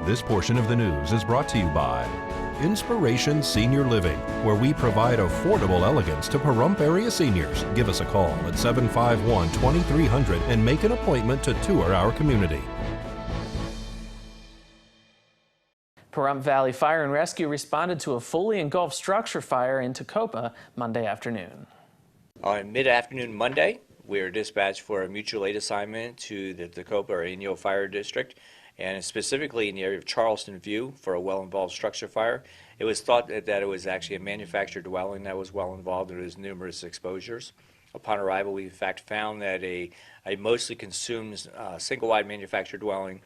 This portion of the news is brought to you by Inspiration Senior Living, where we provide affordable elegance to Pahrump area seniors. Give us a call at 751-2300 and make an appointment to tour our community. Pahrump Valley Fire and Rescue responded to a fully engulfed structure fire in Tecopa Monday afternoon. On mid-afternoon Monday, we were dispatched for a mutual aid assignment to the Tecopa or Inyo Fire District, and specifically in the area of Charleston View for a well-involved structure fire. It was thought that it was actually a manufactured dwelling that was well involved. There was numerous exposures. Upon arrival, we in fact found that a mostly consumed single-wide manufactured dwelling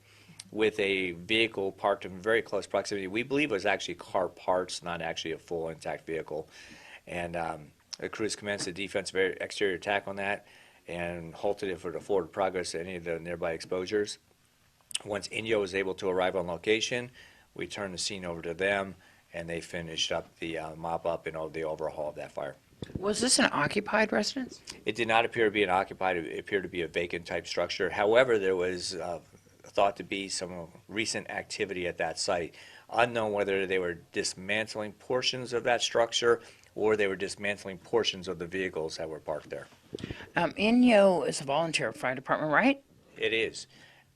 with a vehicle parked in very close proximity. We believe it was actually car parts, not actually a full intact vehicle. And the crews commenced a defensive exterior attack on that and halted it for the forward progress to any of the nearby exposures. Once Inyo was able to arrive on location, we turned the scene over to them, and they finished up the mop up and the overhaul of that fire. Was this an occupied residence? It did not appear to be an occupied. It appeared to be a vacant type structure. However, there was thought to be some recent activity at that site. Unknown whether they were dismantling portions of that structure or they were dismantling portions of the vehicles that were parked there. Inyo is a volunteer fire department, right? It is.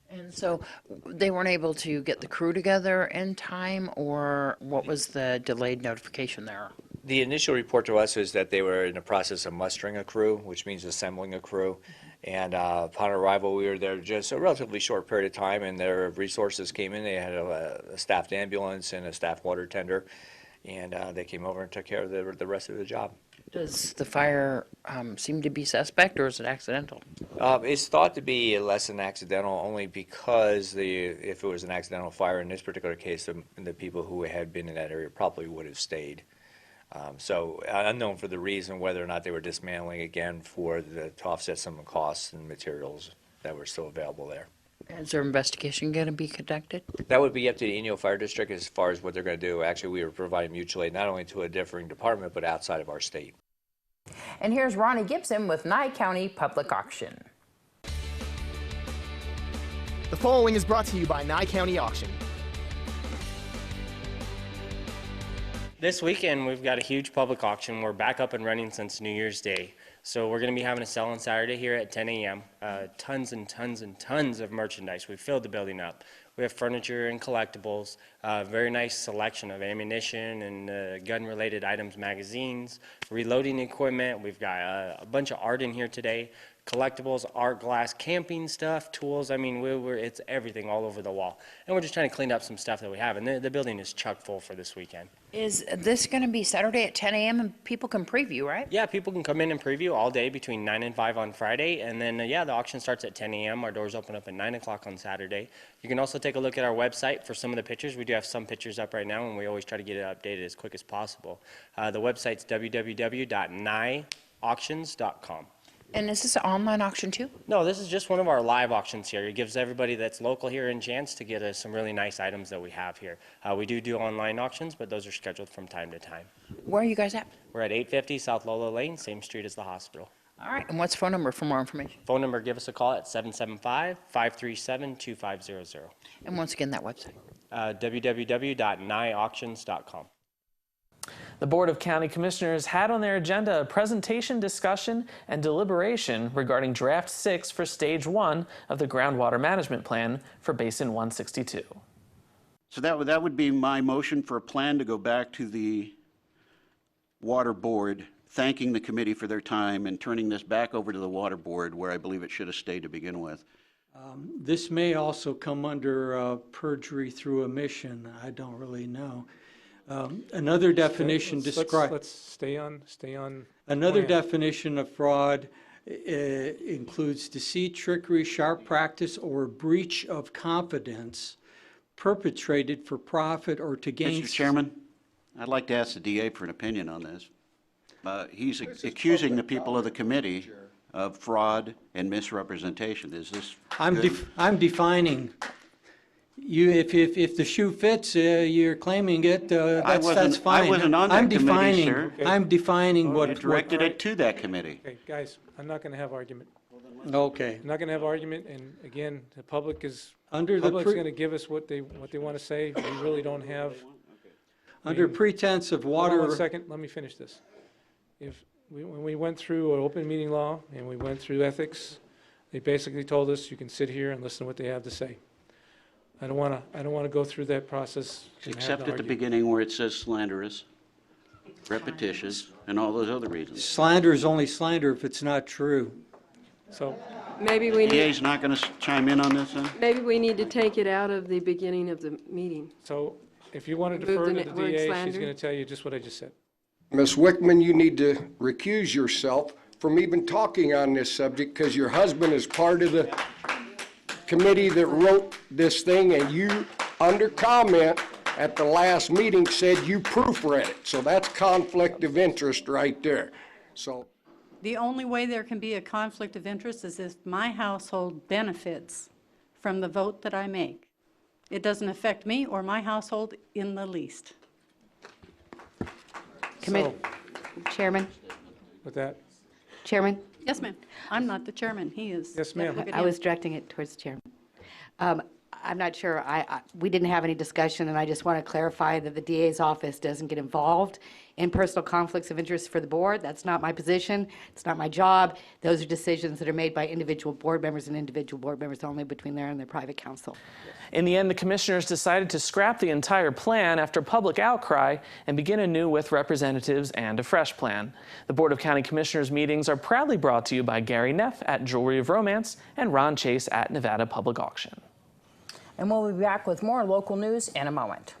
And so they weren't able to get the crew together in time, or what was the delayed notification there? The initial report to us is that they were in the process of mustering a crew, which means assembling a crew. And upon arrival, we were there just a relatively short period of time, and their resources came in. They had a staffed ambulance and a staffed water tender, and they came over and took care of the rest of the job. Does the fire seem to be suspect, or is it accidental? It's thought to be less than accidental, only because if it was an accidental fire, in this particular case, the people who had been in that area probably would have stayed. So unknown for the reason whether or not they were dismantling again to offset some of the costs and materials that were still available there. Is their investigation going to be conducted? That would be up to the Inyo Fire District as far as what they're going to do. Actually, we were providing mutual aid not only to a differing department, but outside of our state. And here's Ronnie Gipson with Nye County Public Auction. The following is brought to you by Nye County Auction. This weekend, we've got a huge public auction. We're back up and running since New Year's Day. So we're going to be having a sale on Saturday here at 10 a.m. Tons and tons and tons of merchandise. We've filled the building up. We have furniture and collectibles, very nice selection of ammunition and gun-related items, magazines, reloading equipment. We've got a bunch of art in here today. Collectibles, art glass, camping stuff, tools. I mean, it's everything all over the wall. And we're just trying to clean up some stuff that we have. And the building is chock full for this weekend. Is this going to be Saturday at 10 a.m. and people can preview, right? Yeah, people can come in and preview all day between 9 and 5 on Friday. And then, the auction starts at 10 a.m. Our doors open up at 9 o'clock on Saturday. You can also take a look at our website for some of the pictures. We do have some pictures up right now, and we always try to get it updated as quick as possible. The website's www.nyeauctions.com. And is this an online auction too? No, this is just one of our live auctions here. It gives everybody that's local here a chance to get some really nice items that we have here. We do online auctions, but those are scheduled from time to time. Where are you guys at? We're at 850 South Lolo Lane, same street as the hospital. All right, and what's the phone number for more information? Phone number, give us a call at 775-537-2500. And once again, that website? www.nyeauctions.com. The Board of County Commissioners had on their agenda a presentation, discussion, and deliberation regarding Draft 6 for Stage 1 of the Groundwater Management Plan for Basin 162. So that would be my motion for a plan to go back to the Water Board, thanking the committee for their time and turning this back over to the Water Board where I believe it should have stayed to begin with. This may also come under perjury through omission. I don't really know. Another definition describes. Let's stay on. Another definition of fraud includes deceit, trickery, sharp practice, or breach of confidence perpetrated for profit or to gain. Mr. Chairman, I'd like to ask the DA for an opinion on this. He's accusing the people of the committee of fraud and misrepresentation. Is this? I'm defining. If the shoe fits, you're claiming it. That's fine. I wasn't on that committee, sir. I'm defining what. You directed it to that committee. Okay, guys, I'm not going to have argument. Okay. I'm not going to have argument, and again, the public is Under the Public's going to give us what they want to say. We really don't have. under pretense of Hold on water. 1 second, let me finish this. When we went through an open meeting law and we went through ethics, they basically told us you can sit here and listen to what they have to say. I don't want to go through that process. and have Except to at the argue. beginning where it says slanderous, repetitious, and all those other reasons. Slander is only slander if it's not true. So, Maybe we need, DA's not going to chime in on this then? maybe we need to take it out of the beginning of the meeting. so if you want to Remove defer the to the word DA, she's slander. going to tell you just what I just said. Ms. Wickman, you need to recuse yourself from even talking on this subject because your husband is part of the committee that wrote this thing, and you, under comment at the last meeting, said you proofread it. So that's conflict of interest right there. So The only way there can be a conflict of interest is if my household benefits from the vote that I make. It doesn't affect me or my household in the least. So, Chairman, with that, Chairman, Yes, ma'am. I'm not the chairman, he is. yes, ma'am. Look at I him. was directing it towards the chairman. I'm not sure, we didn't have any discussion, and I just want to clarify that the DA's office doesn't get involved in personal conflicts of interest for the board. That's not my position. It's not my job. Those are decisions that are made by individual board members and individual board members only between there and their private counsel. In the end, the commissioners decided to scrap the entire plan after public outcry and begin anew with representatives and a fresh plan. The Board of County Commissioners meetings are proudly brought to you by Gary Neff at Jewelry of Romance and Ron Chase at Nevada Public Auction. and we'll be back with more local news in a moment.